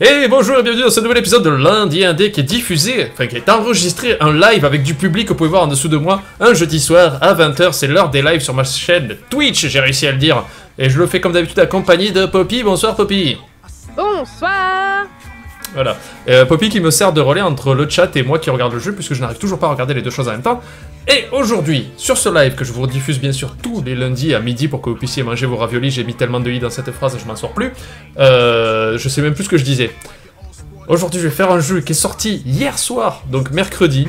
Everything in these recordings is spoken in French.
Et bonjour et bienvenue dans ce nouvel épisode de lundi indé qui est diffusé, enfin qui est enregistré en live avec du public que vous pouvez voir en dessous de moi un jeudi soir à 20h, c'est l'heure des lives sur ma chaîne Twitch, j'ai réussi à le dire. Et je le fais comme d'habitude accompagné de Poppy. Bonsoir Poppy. Bonsoir. Voilà, Poppy qui me sert de relais entre le chat et moi qui regarde le jeu puisque je n'arrive toujours pas à regarder les deux choses en même temps. Et aujourd'hui, sur ce live que je vous rediffuse bien sûr tous les lundis à midi pour que vous puissiez manger vos raviolis, j'ai mis tellement de i dans cette phrase je m'en sors plus, je sais même plus ce que je disais. Aujourd'hui je vais faire un jeu qui est sorti hier soir, donc mercredi,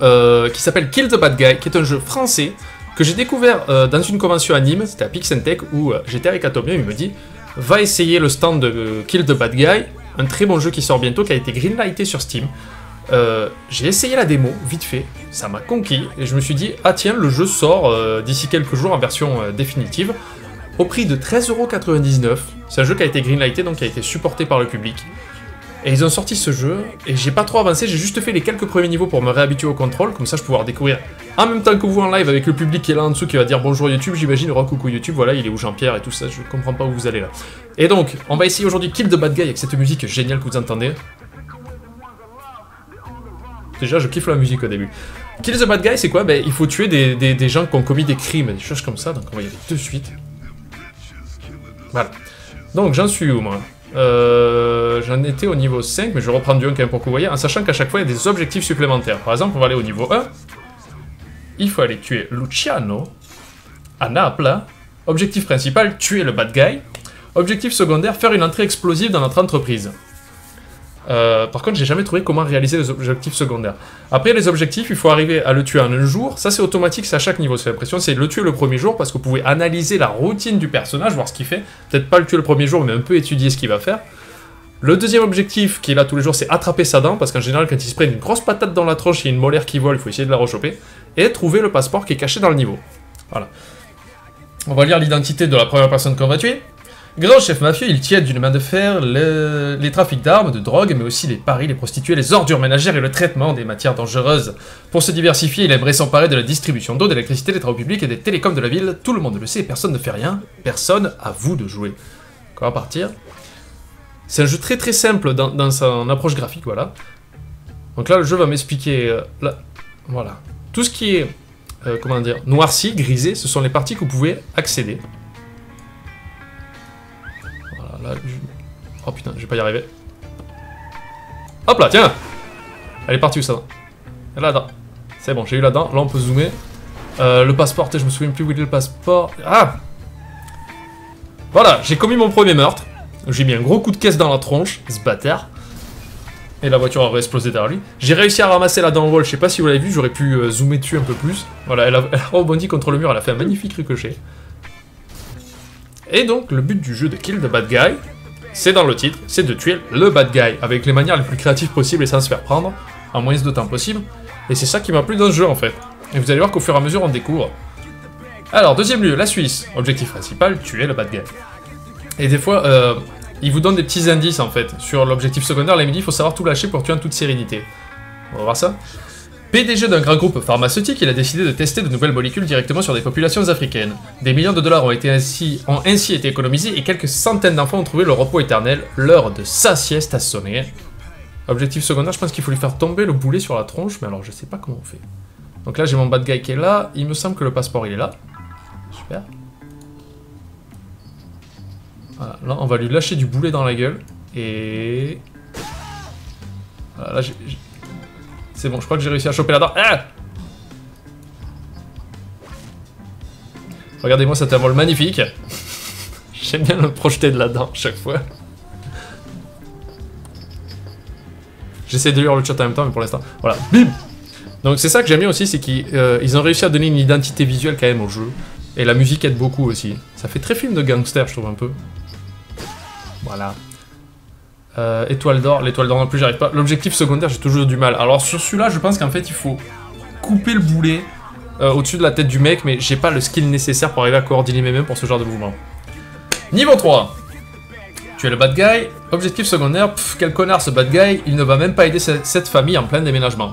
qui s'appelle Kill the Bad Guy, qui est un jeu français que j'ai découvert dans une convention à Nîmes, c'était à Pixentech, où j'étais avec Atomien, il me dit « Va essayer le stand de Kill the Bad Guy », un très bon jeu qui sort bientôt, qui a été greenlighté sur Steam. J'ai essayé la démo, vite fait, ça m'a conquis, et je me suis dit, ah tiens, le jeu sort d'ici quelques jours en version définitive, au prix de 13,99€. C'est un jeu qui a été greenlighté, donc qui a été supporté par le public. Et ils ont sorti ce jeu, et j'ai pas trop avancé, j'ai juste fait les quelques premiers niveaux pour me réhabituer au contrôle, comme ça je vais pouvoir découvrir en même temps que vous en live avec le public qui est là en dessous qui va dire bonjour YouTube, j'imagine, coucou YouTube, voilà, il est où Jean-Pierre et tout ça, je comprends pas où vous allez là. Et donc, on va essayer aujourd'hui Kill the Bad Guy avec cette musique géniale que vous entendez. Déjà, je kiffe la musique au début. Kill the Bad Guy, c'est quoi? Ben, il faut tuer des gens qui ont commis des crimes, des choses comme ça, donc on va y aller de suite. Voilà. Donc, j'en suis où, moi? J'en étais au niveau 5, mais je vais reprendre du 1 quand même pour que vous voyez, en sachant qu'à chaque fois, il y a des objectifs supplémentaires. Par exemple, on va aller au niveau 1. Il faut aller tuer Luciano, à Naples. Objectif principal, tuer le bad guy. Objectif secondaire, faire une entrée explosive dans notre entreprise. Par contre, j'ai jamais trouvé comment réaliser les objectifs secondaires. Après, les objectifs, il faut arriver à le tuer en un jour. Ça, c'est automatique, c'est à chaque niveau. C'est l'impression, c'est le tuer le premier jour, parce que vous pouvez analyser la routine du personnage, voir ce qu'il fait. Peut-être pas le tuer le premier jour, mais un peu étudier ce qu'il va faire. Le deuxième objectif, qui est là tous les jours, c'est attraper sa dent, parce qu'en général, quand il se prend une grosse patate dans la tronche, il y a une molaire qui vole, il faut essayer de la rechoper. Et trouver le passeport qui est caché dans le niveau. Voilà. On va lire l'identité de la première personne qu'on va tuer. Grand chef mafieux, il tient d'une main de fer les trafics d'armes, de drogue, mais aussi les paris, les prostituées, les ordures ménagères et le traitement des matières dangereuses. Pour se diversifier, il aimerait s'emparer de la distribution d'eau, d'électricité, des travaux publics et des télécoms de la ville. Tout le monde le sait, personne ne fait rien. Personne, à vous de jouer. On va partir. C'est un jeu très très simple dans son approche graphique, voilà. Donc là, le jeu va m'expliquer... voilà. Tout ce qui est, comment dire, noirci, grisé, ce sont les parties que vous pouvez accéder. Voilà, là, oh putain, je vais pas y arriver. Hop là, tiens. Elle est partie où ça? Elle est là-dedans. C'est bon, j'ai eu là-dedans, là on peut zoomer. Le passeport, je me souviens plus où il est le passeport. Ah! Voilà, j'ai commis mon premier meurtre. J'ai mis un gros coup de caisse dans la tronche, ce bâtard. Et la voiture aurait explosé derrière lui. J'ai réussi à ramasser la dent au vol, je sais pas si vous l'avez vu, j'aurais pu zoomer dessus un peu plus. Voilà, elle a rebondi contre le mur, elle a fait un magnifique ricochet. Et donc, le but du jeu de Kill the Bad Guy, c'est dans le titre, c'est de tuer le bad guy, avec les manières les plus créatives possibles et sans se faire prendre, en moins de temps possible. Et c'est ça qui m'a plu dans ce jeu en fait. Et vous allez voir qu'au fur et à mesure on découvre. Alors, deuxième lieu, la Suisse. Objectif principal, tuer le bad guy. Et des fois, il vous donne des petits indices en fait sur l'objectif secondaire. Là, il me dit il faut savoir tout lâcher pour tuer en toute sérénité. On va voir ça. PDG d'un grand groupe pharmaceutique, il a décidé de tester de nouvelles molécules directement sur des populations africaines. Des millions de dollars ont ainsi été économisés et quelques centaines d'enfants ont trouvé le repos éternel. L'heure de sa sieste a sonné. Objectif secondaire, je pense qu'il faut lui faire tomber le boulet sur la tronche, mais alors je sais pas comment on fait. Donc là, j'ai mon bad guy qui est là. Il me semble que le passeport il est là. Super. Voilà, là on va lui lâcher du boulet dans la gueule. Et... voilà, là c'est bon, je crois que j'ai réussi à choper la dent. Ah! Regardez-moi cet vol magnifique. J'aime bien le projeter de la dent chaque fois. J'essaie de lire le chat en même temps, mais pour l'instant... voilà, bim! Donc c'est ça que j'aime bien aussi, c'est qu'ils ont réussi à donner une identité visuelle quand même au jeu. Et la musique aide beaucoup aussi. Ça fait très film de gangster, je trouve un peu. Voilà. Étoile d'or, l'étoile d'or non plus, j'arrive pas. L'objectif secondaire, j'ai toujours du mal. Alors sur celui-là, je pense qu'en fait, il faut couper le boulet au-dessus de la tête du mec, mais j'ai pas le skill nécessaire pour arriver à coordonner mes mains pour ce genre de mouvement. Niveau 3. Tu es le bad guy. Objectif secondaire, quel connard ce bad guy, il ne va même pas aider cette famille en plein déménagement.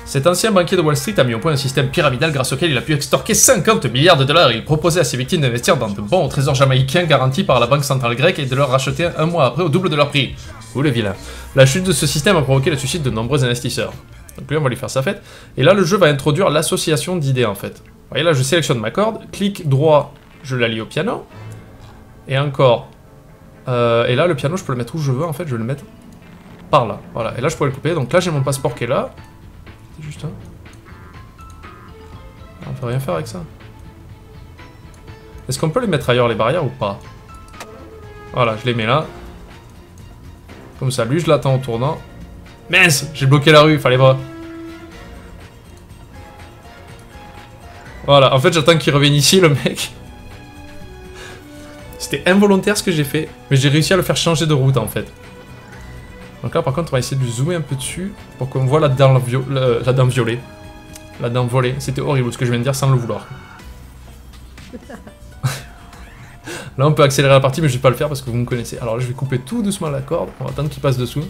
Cet ancien banquier de Wall Street a mis au point un système pyramidal grâce auquel il a pu extorquer 50 milliards de dollars. Il proposait à ses victimes d'investir dans de bons trésors jamaïcains garantis par la banque centrale grecque et de leur racheter un mois après au double de leur prix. Ouh le vilain. La chute de ce système a provoqué le suicide de nombreux investisseurs. Donc lui on va lui faire sa fête. Et là le jeu va introduire l'association d'idées en fait. Vous voyez là je sélectionne ma corde, clic droit, je la lie au piano. Et encore. Et là le piano je peux le mettre où je veux en fait, je vais le mettre par là. Voilà, et là je pourrais le couper. Donc là j'ai mon passeport qui est là. Juste un. On peut rien faire avec ça. Est-ce qu'on peut les mettre ailleurs les barrières ou pas? Voilà, je les mets là. Comme ça, lui je l'attends au tournant. Mince, j'ai bloqué la rue, fallait pas. Voilà, en fait j'attends qu'il revienne ici le mec. C'était involontaire ce que j'ai fait, mais j'ai réussi à le faire changer de route en fait. Donc là par contre on va essayer de lui zoomer un peu dessus pour qu'on voit la dent violet. La dent volée. C'était horrible ce que je viens de dire sans le vouloir. Là on peut accélérer la partie mais je vais pas le faire parce que vous me connaissez. Alors là je vais couper tout doucement la corde. On va attendre qu'il passe dessous.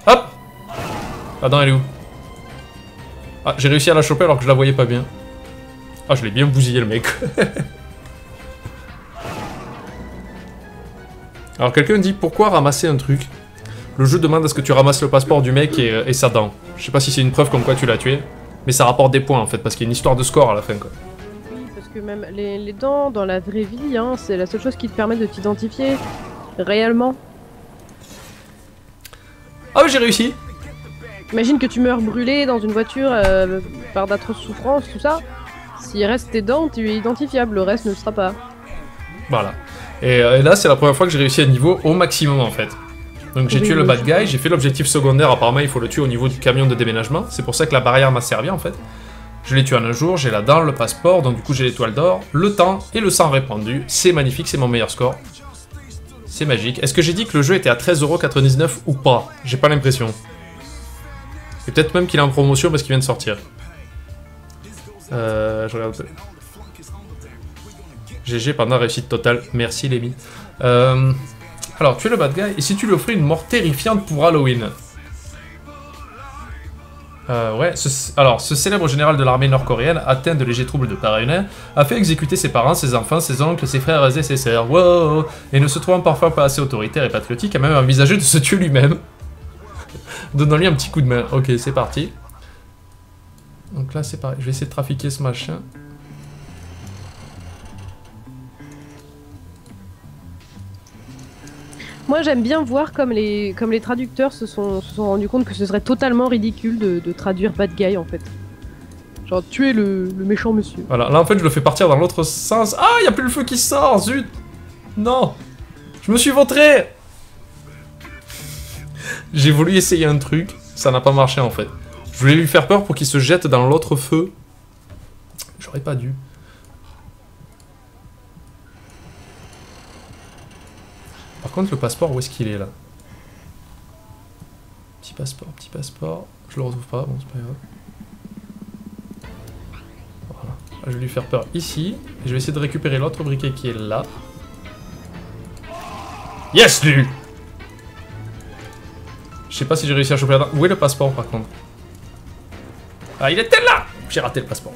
Hop! La dent elle est où? Ah j'ai réussi à la choper alors que je la voyais pas bien. Ah je l'ai bien bousillé le mec. Alors quelqu'un dit pourquoi ramasser un truc? Le jeu demande à ce que tu ramasses le passeport du mec et sa dent. Je sais pas si c'est une preuve comme quoi tu l'as tué, mais ça rapporte des points en fait, parce qu'il y a une histoire de score à la fin quoi. Oui, parce que même les dents dans la vraie vie, hein, c'est la seule chose qui te permet de t'identifier réellement. Ah j'ai réussi! Imagine que tu meurs brûlé dans une voiture par d'atroces souffrances, tout ça. S'il reste tes dents, tu es identifiable, le reste ne le sera pas. Voilà. Et là, c'est la première fois que j'ai réussi à niveau au maximum en fait. Donc j'ai tué le bad guy, j'ai fait l'objectif secondaire, apparemment il faut le tuer au niveau du camion de déménagement. C'est pour ça que la barrière m'a servi en fait. Je l'ai tué en un jour, j'ai la dent, le passeport, donc du coup j'ai l'étoile d'or, le temps et le sang répandu. C'est magnifique, c'est mon meilleur score. C'est magique. Est-ce que j'ai dit que le jeu était à 13,99€ ou pas? J'ai pas l'impression. Et peut-être même qu'il est en promotion parce qu'il vient de sortir. Je regarde un peu. GG pendant réussite totale. Merci Lémi. Alors, tu es le bad guy. Et si tu lui offrais une mort terrifiante pour Halloween? Ouais. Ce célèbre général de l'armée nord-coréenne, atteint de légers troubles de paranoïa, a fait exécuter ses parents, ses enfants, ses oncles, ses frères et ses sœurs. Wow. Et ne se trouvant parfois pas assez autoritaire et patriotique, a même envisagé de se tuer lui-même. Donnons-lui un petit coup de main. Ok, c'est parti. Donc là, c'est pareil. Je vais essayer de trafiquer ce machin. Moi j'aime bien voir comme les traducteurs se sont rendus compte que ce serait totalement ridicule de traduire bad guy en fait. Genre tuer le méchant monsieur. Voilà, là en fait je le fais partir dans l'autre sens. Ah, il n'y a plus le feu qui sort, zut. Non. Je me suis vautré. J'ai voulu essayer un truc, ça n'a pas marché en fait. Je voulais lui faire peur pour qu'il se jette dans l'autre feu. J'aurais pas dû. Par contre, le passeport, où est-ce qu'il est là? Petit passeport. Je le retrouve pas, bon, c'est pas grave. Voilà. Là, je vais lui faire peur ici. Et je vais essayer de récupérer l'autre briquet qui est là. Yes, lui! Je sais pas si j'ai réussi à choper là-dedans. Où est le passeport par contre? Ah, il était là! J'ai raté le passeport.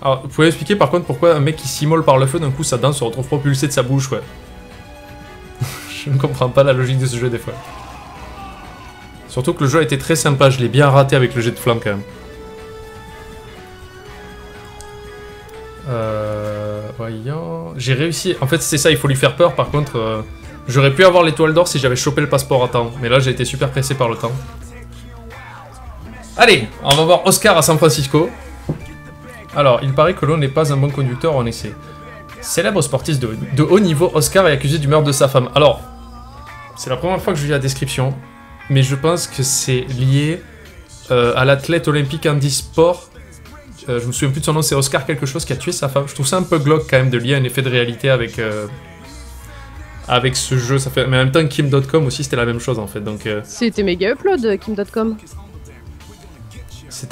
Alors, vous pouvez expliquer par contre pourquoi un mec qui s'immole par le feu, d'un coup sa dent se retrouve propulsée de sa bouche, ouais. Je ne comprends pas la logique de ce jeu des fois. Surtout que le jeu a été très sympa, je l'ai bien raté avec le jet de flamme quand même. Voyons... J'ai réussi... En fait c'est ça, il faut lui faire peur par contre... J'aurais pu avoir l'étoile d'or si j'avais chopé le passeport à temps. Mais là j'ai été super pressé par le temps. Allez, on va voir Oscar à San Francisco. Alors, il paraît que l'on n'est pas un bon conducteur en essai. Célèbre sportif de haut niveau, Oscar est accusé du meurtre de sa femme. Alors, c'est la première fois que je lis la description, mais je pense que c'est lié à l'athlète olympique handisport. Je me souviens plus de son nom, c'est Oscar quelque chose qui a tué sa femme. Je trouve ça un peu glauque quand même de lier un effet de réalité avec, avec ce jeu. Ça fait... Mais en même temps, Kim.com aussi c'était la même chose en fait. Donc, C'était méga upload, Kim.com.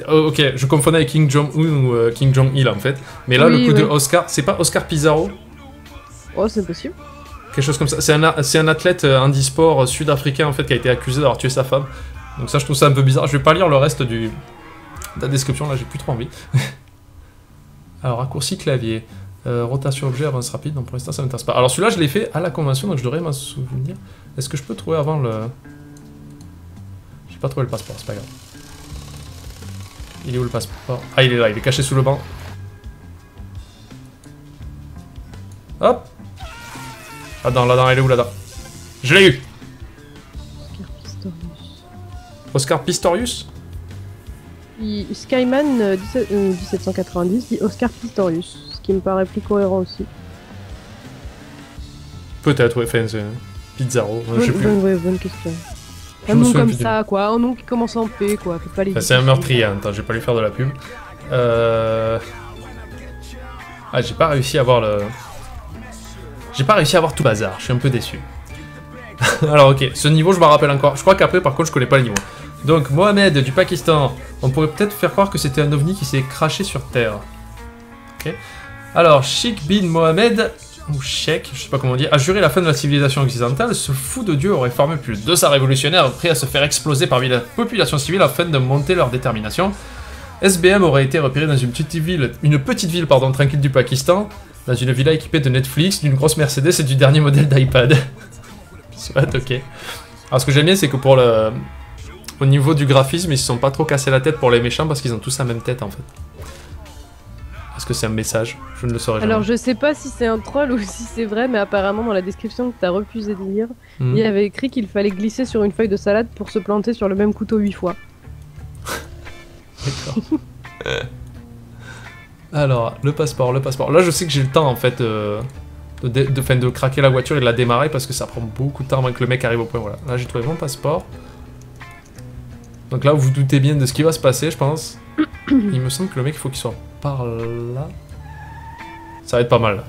Oh, ok, je confondais avec King Jong-un ou King Jong-il en fait. Mais là, oui, le coup de Oscar, c'est pas Oscar Pizarro? Oh, c'est possible. Quelque chose comme ça. C'est un athlète handisport sud-africain en fait qui a été accusé d'avoir tué sa femme. Donc ça je trouve ça un peu bizarre. Je vais pas lire le reste de la description, là j'ai plus trop envie. Alors raccourci clavier, rotation objet, avance rapide, donc pour l'instant ça m'intéresse pas. Alors celui-là je l'ai fait à la convention donc je devrais m'en souvenir. Est-ce que je peux trouver avant le... J'ai pas trouvé le passeport, c'est pas grave. Il est où le passeport? Ah il est là, il est caché sous le banc. Hop. Là-dedans, elle est où là-dedans? Je l'ai eu. Oscar Pistorius. Skyman 1790 dit Oscar Pistorius, ce qui me paraît plus cohérent aussi. Peut-être, ouais, enfin, c'est Pizarro, je sais plus. Bonne question. Un nom comme ça, quoi, un nom qui commence en P, quoi. Faut pas les... C'est un meurtrier, attends, je vais pas lui faire de la pub. Ah, j'ai pas réussi à avoir le... J'ai pas réussi à avoir tout bazar, je suis un peu déçu. Alors ok, ce niveau je m'en rappelle encore. Je crois qu'après par contre je connais pas le niveau. Donc Mohamed du Pakistan, on pourrait peut-être faire croire que c'était un ovni qui s'est craché sur Terre. Ok. Alors Sheikh bin Mohamed, ou Sheikh, je sais pas comment on dit, a juré la fin de la civilisation occidentale. Ce fou de Dieu aurait formé plus de 200 révolutionnaires prêts à se faire exploser parmi la population civile afin de monter leur détermination. SBM aurait été repéré dans une petite ville tranquille du Pakistan, dans une villa équipée de Netflix, d'une grosse Mercedes et du dernier modèle d'iPad. Soit ok. Alors ce que j'aime bien c'est que pour le... Au niveau du graphisme, ils se sont pas trop cassés la tête pour les méchants parce qu'ils ont tous la même tête en fait. Est-ce que c'est un message? Je ne le saurais jamais. Alors je sais pas si c'est un troll ou si c'est vrai, mais apparemment dans la description que t'as refusé de lire, il y avait écrit qu'il fallait glisser sur une feuille de salade pour se planter sur le même couteau 8 fois. D'accord. Alors, le passeport. Là, je sais que j'ai le temps, en fait, de craquer la voiture et de la démarrer, parce que ça prend beaucoup de temps avant que le mec arrive au point. Voilà. Là, j'ai trouvé mon passeport. Donc là, vous vous doutez bien de ce qui va se passer, je pense. Il me semble que le mec, il faut qu'il soit par là. Ça va être pas mal.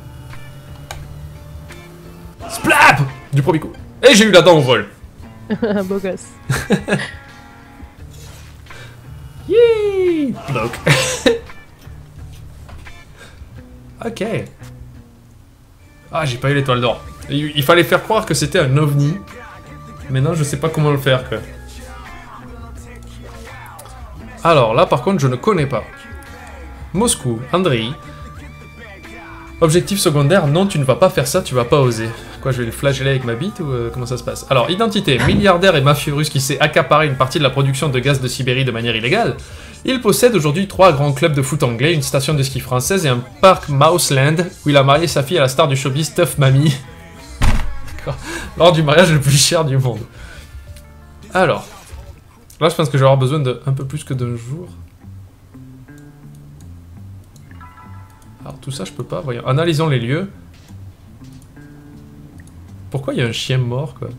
Splap! Du premier coup. Et j'ai eu la dent au vol. Un beau gosse. Yee! Donc... Ok. Ah, j'ai pas eu l'étoile d'or. Il fallait faire croire que c'était un ovni. Maintenant, je sais pas comment le faire, quoi. Alors, là, par contre, je ne connais pas. Moscou, Andrei. Objectif secondaire, non, tu ne vas pas faire ça, tu vas pas oser. Quoi, je vais les flageller avec ma bite ou comment ça se passe? Alors, identité, milliardaire et mafieux russe qui s'est accaparé une partie de la production de gaz de Sibérie de manière illégale. Il possède aujourd'hui 3 grands clubs de foot anglais, une station de ski française et un parc Mouseland où il a marié sa fille à la star du showbiz Tough Mamie. Lors du mariage le plus cher du monde. Alors, là je pense que je vais avoir besoin de un peu plus que d'un jour. Alors tout ça je peux pas, voyons. Analysons les lieux. Pourquoi il y a un chien mort, quoi?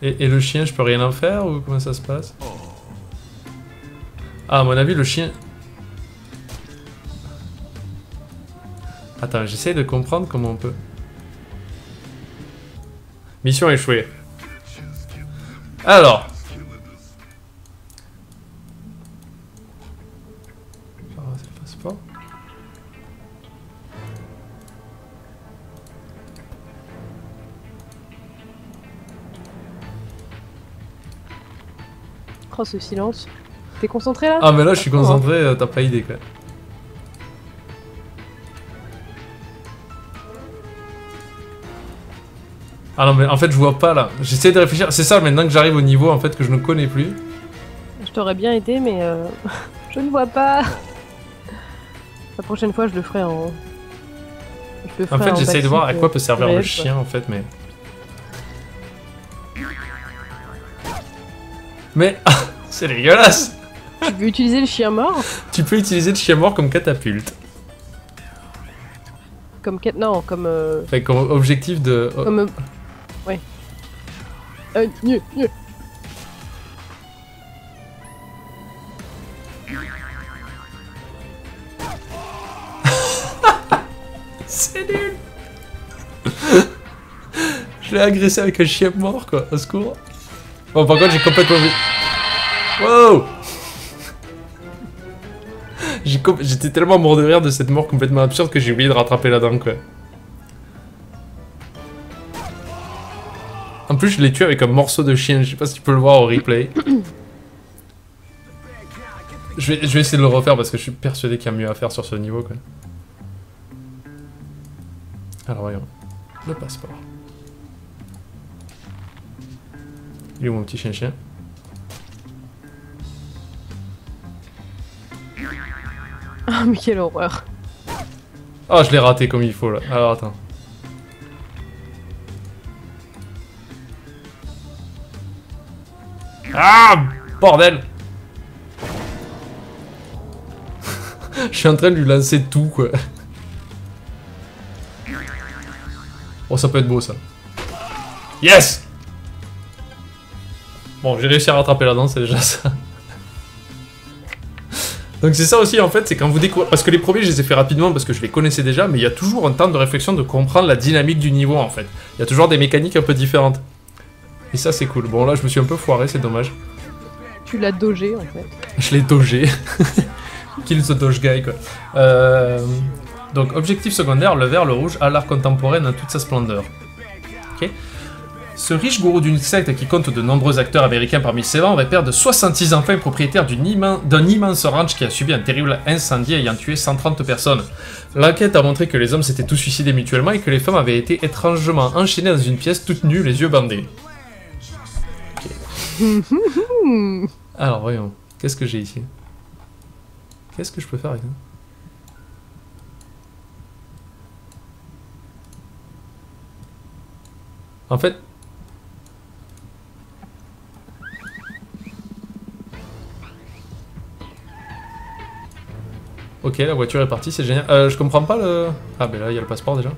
Et le chien, je peux rien en faire ou comment ça se passe? Ah, à mon avis, le chien... Attends, j'essaye de comprendre comment on peut... Mission échouée. Alors... C'est le passeport. Oh, ce silence. T'es concentré là? Ah, mais là, je suis concentré, t'as pas idée, quoi. Ah non, mais en fait, je vois pas, là. J'essaie de réfléchir. C'est ça, maintenant que j'arrive au niveau, en fait, que je ne connais plus. Je t'aurais bien aidé, mais je ne vois pas. La prochaine fois, je le ferai en... En fait, j'essaie de voir à quoi peut servir le chien, en fait, mais... Mais... C'est dégueulasse! Tu peux utiliser le chien mort? Tu peux utiliser le chien mort comme catapulte. Comme... Non, comme... Enfin, comme objectif de... Comme... Ouais. Mieux. C'est nul! Je l'ai agressé avec un chien mort, quoi, au secours. Bon, par contre, j'ai complètement vu... Wow! J'étais tellement mort de rire de cette mort complètement absurde que j'ai oublié de rattraper la dent, quoi. En plus, je l'ai tué avec un morceau de chien. Je sais pas si tu peux le voir au replay. Je vais essayer de le refaire parce que je suis persuadé qu'il y a mieux à faire sur ce niveau, quoi. Alors, voyons. Le passeport. Il est où mon petit chien-chien? Ah, mais quelle horreur. Ah, je l'ai raté comme il faut, là. Alors, attends. Ah, bordel. Je suis en train de lui lancer tout, quoi. Oh, ça peut être beau, ça. Yes. Bon, j'ai réussi à rattraper la dent, c'est déjà ça. Donc c'est ça aussi, en fait, c'est quand vous découvrez... Parce que les premiers, je les ai fait rapidement parce que je les connaissais déjà, mais il y a toujours un temps de réflexion de comprendre la dynamique du niveau, en fait. Il y a toujours des mécaniques un peu différentes. Et ça, c'est cool. Bon, là, je me suis un peu foiré, c'est dommage. Tu l'as dogé, en fait. Je l'ai dogé. Kill the doge guy, quoi. Donc, objectif secondaire, le vert, le rouge, à l'art contemporain dans toute sa splendeur. Ok. Ce riche gourou d'une secte qui compte de nombreux acteurs américains parmi ses membres est père de 66 enfants et propriétaire d'un immense ranch qui a subi un terrible incendie ayant tué 130 personnes. L'enquête a montré que les hommes s'étaient tous suicidés mutuellement et que les femmes avaient été étrangement enchaînées dans une pièce toutes nues, les yeux bandés. Ok. Alors, voyons. Qu'est-ce que j'ai ici? Qu'est-ce que je peux faire avec ça? En fait... Ok, la voiture est partie, c'est génial. Je comprends pas le... Ah, ben là, il y a le passeport déjà.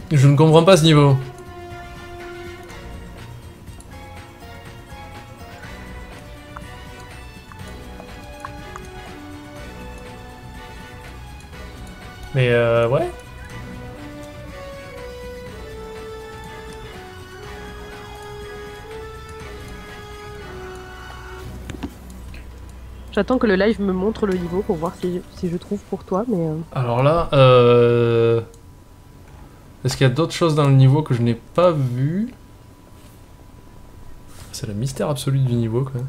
Je ne comprends pas ce niveau. Mais ouais. J'attends que le live me montre le niveau pour voir si je trouve pour toi, mais... Alors là, est-ce qu'il y a d'autres choses dans le niveau que je n'ai pas vu? C'est le mystère absolu du niveau, quoi.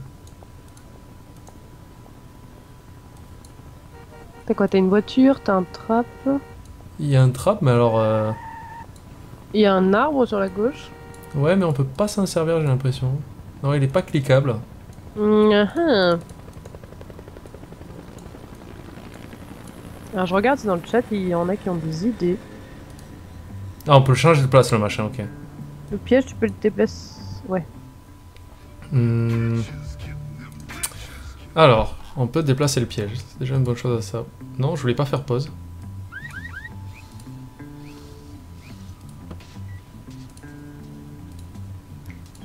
T'as quoi? T'as une voiture, t'as un trap. Il y a un trap, mais alors... Il y a un arbre sur la gauche. Ouais, mais on peut pas s'en servir, j'ai l'impression. Non, il est pas cliquable. Alors je regarde si dans le chat il y en a qui ont des idées. Ah, on peut le changer de place, le machin, ok. Le piège, tu peux le déplacer. Ouais. Alors, on peut déplacer le piège. C'est déjà une bonne chose à ça. Non, je voulais pas faire pause.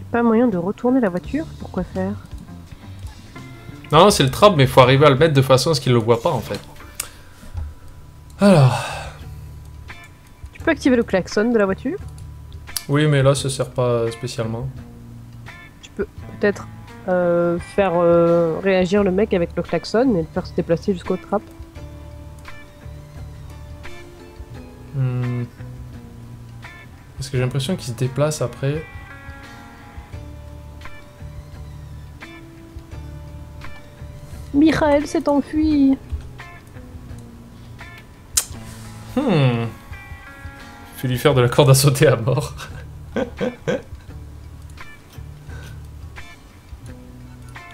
Pas moyen de retourner la voiture? Pourquoi faire? Non, non, c'est le trap, mais il faut arriver à le mettre de façon à ce qu'il le voit pas, en fait. Alors... Tu peux activer le klaxon de la voiture? Oui, mais là, ça sert pas spécialement. Tu peux peut-être faire réagir le mec avec le klaxon et le faire se déplacer jusqu'au trap. Parce que j'ai l'impression qu'il se déplace après. Michael s'est enfui. Faut lui faire de la corde à sauter à mort.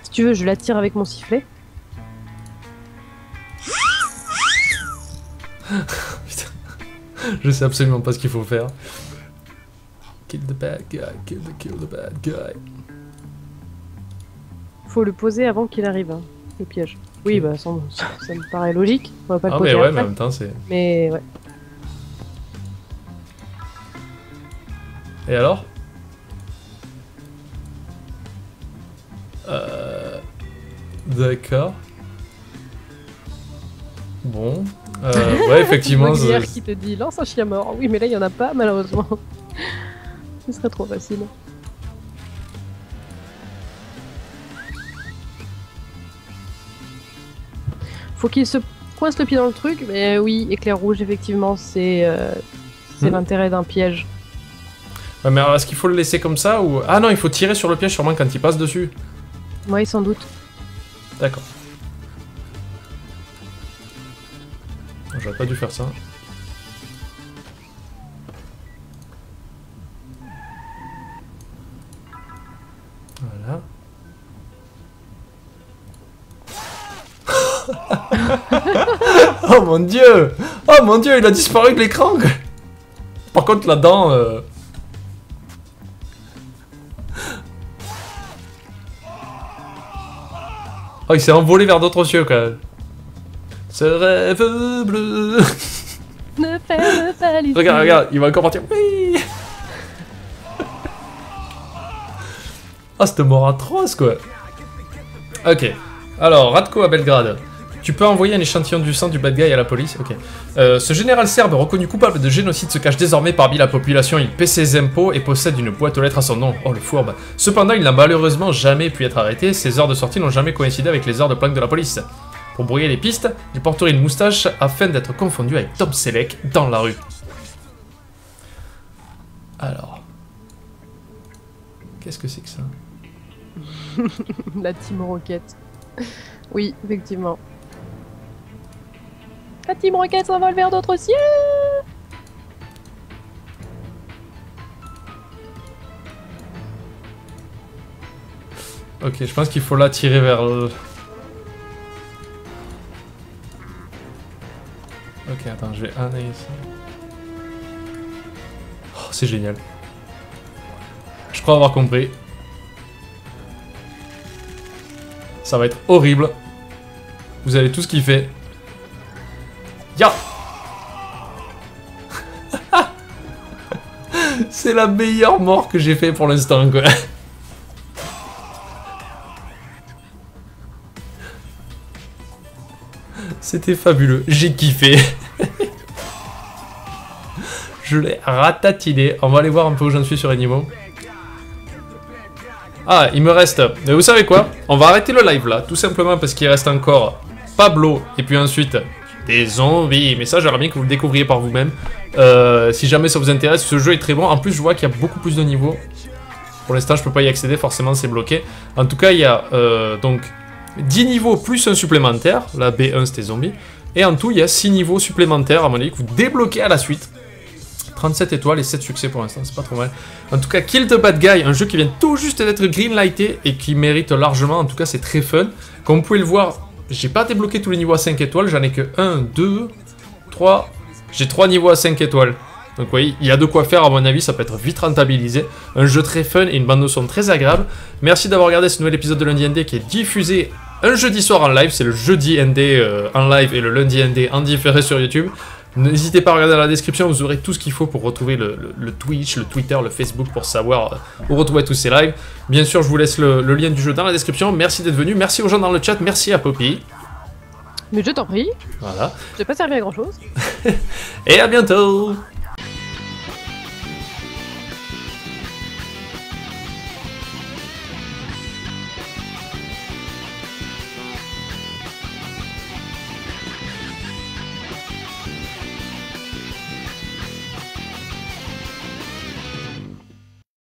Si tu veux, je l'attire avec mon sifflet. Putain. Je sais absolument pas ce qu'il faut faire. Kill the bad guy, kill the bad guy. Faut le poser avant qu'il arrive, hein, le piège. Oui, bah ça me paraît logique. On va pas le Ah poser mais ouais, après. mais en même temps c'est... Mais ouais. Et alors? D'accord. Bon. Ouais, effectivement... Molière qui te dit lance un chien mort. Oui, mais là il y en a pas malheureusement. Ce serait trop facile. faut qu'il se coince le pied dans le truc, mais oui, éclair rouge, effectivement, c'est l'intérêt d'un piège. Ouais, mais alors, est-ce qu'il faut le laisser comme ça ou... Ah non, il faut tirer sur le piège sûrement quand il passe dessus. Oui, sans doute. D'accord. J'aurais pas dû faire ça. Voilà. Oh mon dieu! Oh mon dieu, il a disparu de l'écran! Par contre, la dent... Oh, il s'est envolé vers d'autres cieux, quand même. Ce rêve bleu... Ne ferme pas les yeux. Regarde, regarde, il va encore partir. Oui. Ah, cette mort atroce, quoi. Ok. Alors, Radko à Belgrade. Tu peux envoyer un échantillon du sang du bad guy à la police. Ok. Ce général serbe reconnu coupable de génocide se cache désormais parmi la population. Il paie ses impôts et possède une boîte aux lettres à son nom. Oh, le fourbe. Cependant, il n'a malheureusement jamais pu être arrêté. Ses heures de sortie n'ont jamais coïncidé avec les heures de planque de la police. Pour brouiller les pistes, il porterait une moustache afin d'être confondu avec Tom Selleck dans la rue. Alors... Qu'est-ce que c'est que ça? La Team Rocket. Oui, effectivement. La Team Rocket s'envole vers d'autres cieux. Ok, je pense qu'il faut la tirer vers le... Ok, attends, je vais un ici. Oh, c'est génial. Je crois avoir compris. Ça va être horrible. Vous allez tous kiffer. Ya. C'est la meilleure mort que j'ai fait pour l'instant, quoi. C'était fabuleux, j'ai kiffé. Je l'ai ratatiné. On va aller voir un peu où j'en suis sur Animo. Ah, il me reste... Mais vous savez quoi? On va arrêter le live là, tout simplement parce qu'il reste encore Pablo, et puis ensuite des zombies. Mais ça, j'aimerais bien que vous le découvriez par vous-même. Si jamais ça vous intéresse, ce jeu est très bon. En plus, je vois qu'il y a beaucoup plus de niveaux. Pour l'instant, je peux pas y accéder, forcément, c'est bloqué. En tout cas, il y a donc 10 niveaux plus un supplémentaire. La B1, c'était zombie. Et en tout, il y a 6 niveaux supplémentaires, à mon avis, que vous débloquez à la suite. 37 étoiles et 7 succès pour l'instant, c'est pas trop mal. En tout cas, Kill the Bad Guy, un jeu qui vient tout juste d'être greenlighté et qui mérite largement, en tout cas c'est très fun. Comme vous pouvez le voir, j'ai pas débloqué tous les niveaux à 5 étoiles, j'en ai que 1, 2, 3, j'ai 3 niveaux à 5 étoiles. Donc vous voyez, il y a de quoi faire à mon avis, ça peut être vite rentabilisé. Un jeu très fun et une bande de son très agréable. Merci d'avoir regardé ce nouvel épisode de Lundi ND qui est diffusé un jeudi soir en live, c'est le jeudi ND en live et le lundi ND en différé sur YouTube. N'hésitez pas à regarder dans la description, vous aurez tout ce qu'il faut pour retrouver le Twitch, le Twitter, le Facebook pour savoir où retrouver tous ces lives. Bien sûr, je vous laisse le lien du jeu dans la description. Merci d'être venu, merci aux gens dans le chat, merci à Poppy. Mais je t'en prie. Voilà. J'ai pas servi à grand chose. Et à bientôt.